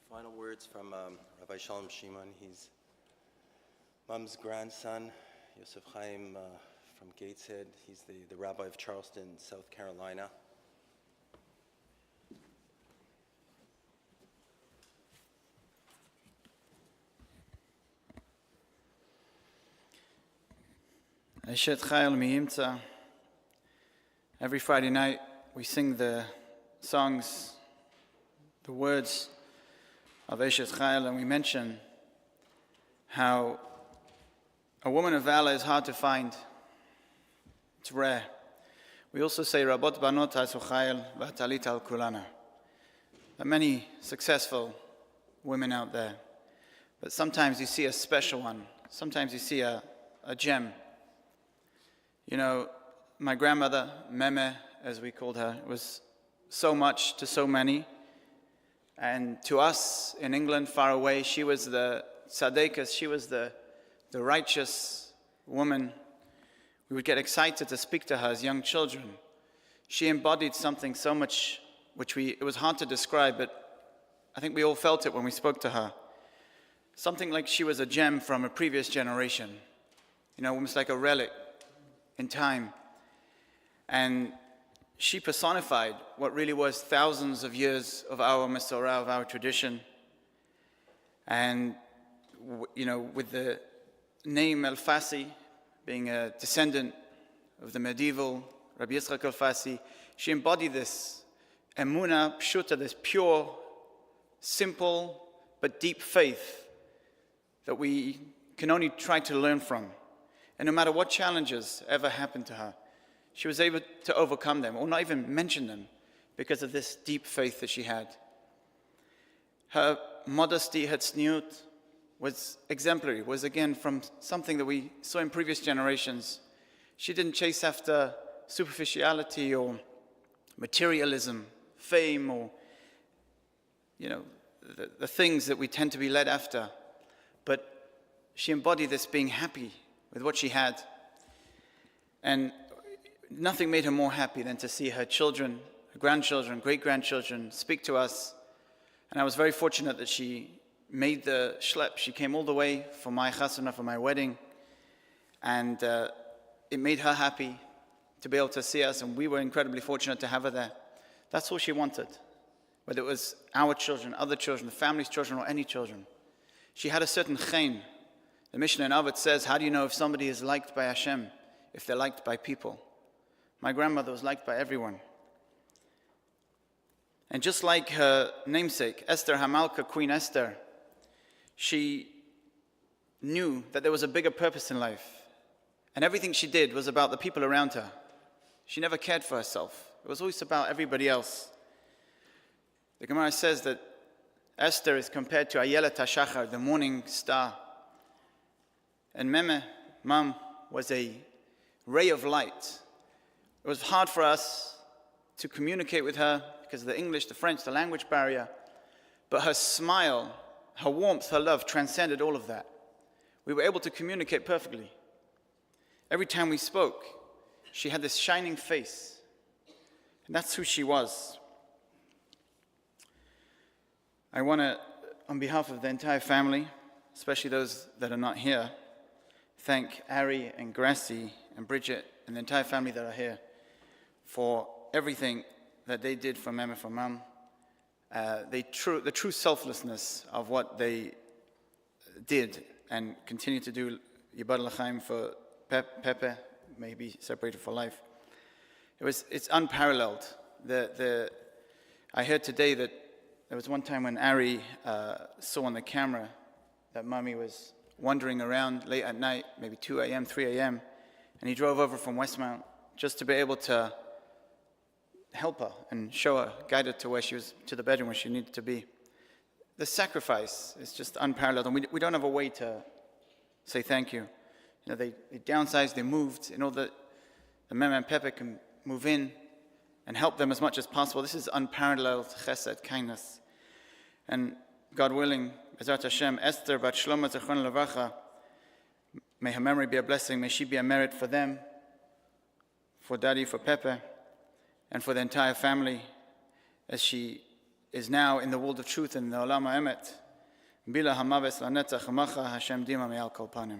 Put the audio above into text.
Final words from Rabbi Shalom Shimon. He's Mom's grandson, Yosef Chaim from Gateshead. He's the rabbi of Charleston, South Carolina. Every Friday night we sing the songs, the words of Eshet Chayil, and we mention how a woman of valor is hard to find. It's rare. We also say Rabot Banot Asu Chayil V'Talit Al Kulana. There are many successful women out there, but sometimes you see a special one. Sometimes you see a gem. You know, my grandmother, Meme, as we called her, was so much to so many. And to us in England, far away, she was the tzaddikas, she was the righteous woman. We would get excited to speak to her as young children. She embodied something so much it was hard to describe, but I think we all felt it when we spoke to her. Something like she was a gem from a previous generation, you know, almost like a relic in time. And she personified what really was thousands of years of our Masorah, of our tradition. And, you know, with the name El-Fassi, being a descendant of the medieval Rabbi Yitzchak El-Fassi, she embodied this emuna pshuta, this pure, simple, but deep faith that we can only try to learn from. And no matter what challenges ever happened to her, she was able to overcome them, or not even mention them, because of this deep faith that she had. Her modesty, her tzniut, was exemplary, was again from something that we saw in previous generations. She didn't chase after superficiality or materialism, fame, or, you know, the things that we tend to be led after. But she embodied this being happy with what she had. And nothing made her more happy than to see her children, her grandchildren, great-grandchildren speak to us. And I was very fortunate that she made the schlep. She came all the way for my chasana, for my wedding. And it made her happy to be able to see us, and we were incredibly fortunate to have her there. That's all she wanted, whether it was our children, other children, the family's children, or any children. She had a certain chen. The Mishnah in Avot says, how do you know if somebody is liked by Hashem, if they're liked by people? My grandmother was liked by everyone. And just like her namesake, Esther Hamalka, Queen Esther, she knew that there was a bigger purpose in life. And everything she did was about the people around her. She never cared for herself. It was always about everybody else. The Gemara says that Esther is compared to Ayelet HaShachar, the morning star. And Meme, Mom, was a ray of light. It was hard for us to communicate with her because of the English, the French, the language barrier. But her smile, her warmth, her love transcended all of that. We were able to communicate perfectly. Every time we spoke, she had this shining face. And that's who she was. I want to, on behalf of the entire family, especially those that are not here, thank Ari and Gracie and Bridget and the entire family that are here for everything that they did for Mem and for Mom. The true selflessness of what they did and continue to do. Yibad L'chaim for Pepe, may be separated for life. It's unparalleled. I heard today that there was one time when Ari saw on the camera that Mommy was wandering around late at night, maybe 2 a.m., 3 a.m., and he drove over from Westmount just to be able to help her and show her, guide her to where she was, to the bedroom where she needed to be. The sacrifice is just unparalleled, and we don't have a way to say thank you. You know, they downsized, they moved in order that the Mem and Pepe can move in and help them as much as possible. This is unparalleled chesed, kindness. And God willing, Bezrat Hashem, Esther Bat Shlomo Zechron Levacha, may her memory be a blessing, may she be a merit for them, for Daddy, for Pepe, and for the entire family, as she is now in the world of truth in the Olam HaEmet. Bila hamaves lanetzach amacha Hashem dima me'al kol panim.